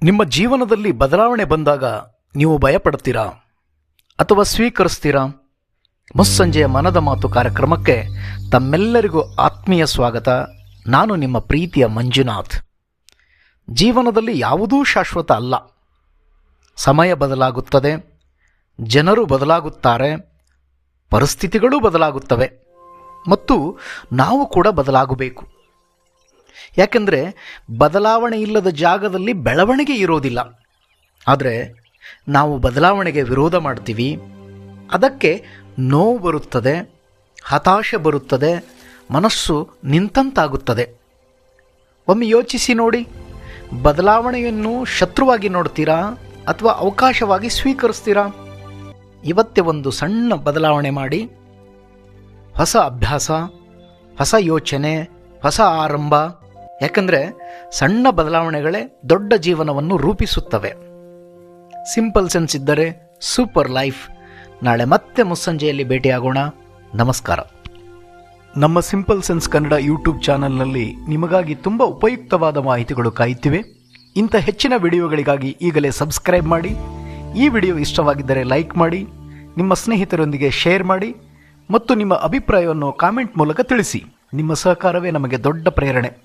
ನಿಮ್ಮ ಜೀವನದಲ್ಲಿ ಬದಲಾವಣೆ ಬಂದಾಗ ನೀವು ಭಯಪಡ್ತೀರಾ ಅಥವಾ ಸ್ವೀಕರಿಸ್ತೀರಾ? ಮುಸ್ಸಂಜೆಯ ಮನದ ಮಾತು ಕಾರ್ಯಕ್ರಮಕ್ಕೆ ತಮ್ಮೆಲ್ಲರಿಗೂ ಆತ್ಮೀಯ ಸ್ವಾಗತ. ನಾನು ನಿಮ್ಮ ಪ್ರೀತಿಯ ಮಂಜುನಾಥ್. ಜೀವನದಲ್ಲಿ ಯಾವುದೂ ಶಾಶ್ವತ ಅಲ್ಲ. ಸಮಯ ಬದಲಾಗುತ್ತದೆ, ಜನರು ಬದಲಾಗುತ್ತಾರೆ, ಪರಿಸ್ಥಿತಿಗಳು ಬದಲಾಗುತ್ತವೆ ಮತ್ತು ನಾವು ಕೂಡ ಬದಲಾಗಬೇಕು. ಯಾಕೆಂದರೆ ಬದಲಾವಣೆ ಇಲ್ಲದ ಜಾಗದಲ್ಲಿ ಬೆಳವಣಿಗೆ ಇರೋದಿಲ್ಲ. ಆದರೆ ನಾವು ಬದಲಾವಣೆಗೆ ವಿರೋಧ ಮಾಡ್ತೀವಿ. ಅದಕ್ಕೆ ನೋವು ಬರುತ್ತದೆ, ಹತಾಶೆ ಬರುತ್ತದೆ, ಮನಸ್ಸು ನಿಂತಂತಾಗುತ್ತದೆ. ಒಮ್ಮೆ ಯೋಚಿಸಿ ನೋಡಿ, ಬದಲಾವಣೆಯನ್ನು ಶತ್ರುವಾಗಿ ನೋಡ್ತೀರಾ ಅಥವಾ ಅವಕಾಶವಾಗಿ ಸ್ವೀಕರಿಸ್ತೀರಾ? ಇವತ್ತೇ ಒಂದು ಸಣ್ಣ ಬದಲಾವಣೆ ಮಾಡಿ. ಹೊಸ ಅಭ್ಯಾಸ, ಹೊಸ ಯೋಚನೆ, ಹೊಸ ಆರಂಭ. ಯಾಕಂದರೆ ಸಣ್ಣ ಬದಲಾವಣೆಗಳೇ ದೊಡ್ಡ ಜೀವನವನ್ನು ರೂಪಿಸುತ್ತವೆ. ಸಿಂಪಲ್ ಸೆನ್ಸ್ ಇದ್ದರೆ ಸೂಪರ್ ಲೈಫ್. ನಾಳೆ ಮತ್ತೆ ಮುಸ್ಸಂಜೆಯಲ್ಲಿ ಭೇಟಿಯಾಗೋಣ. ನಮಸ್ಕಾರ. ನಮ್ಮ ಸಿಂಪಲ್ ಸೆನ್ಸ್ ಕನ್ನಡ ಯೂಟ್ಯೂಬ್ ಚಾನಲ್ನಲ್ಲಿ ನಿಮಗಾಗಿ ತುಂಬ ಉಪಯುಕ್ತವಾದ ಮಾಹಿತಿಗಳು ಕಾಯುತ್ತಿವೆ. ಇಂಥ ಹೆಚ್ಚಿನ ವಿಡಿಯೋಗಳಿಗಾಗಿ ಈಗಲೇ ಸಬ್ಸ್ಕ್ರೈಬ್ ಮಾಡಿ. ಈ ವಿಡಿಯೋ ಇಷ್ಟವಾಗಿದ್ದರೆ ಲೈಕ್ ಮಾಡಿ, ನಿಮ್ಮ ಸ್ನೇಹಿತರೊಂದಿಗೆ ಶೇರ್ ಮಾಡಿ ಮತ್ತು ನಿಮ್ಮ ಅಭಿಪ್ರಾಯವನ್ನು ಕಾಮೆಂಟ್ ಮೂಲಕ ತಿಳಿಸಿ. ನಿಮ್ಮ ಸಹಕಾರವೇ ನಮಗೆ ದೊಡ್ಡ ಪ್ರೇರಣೆ.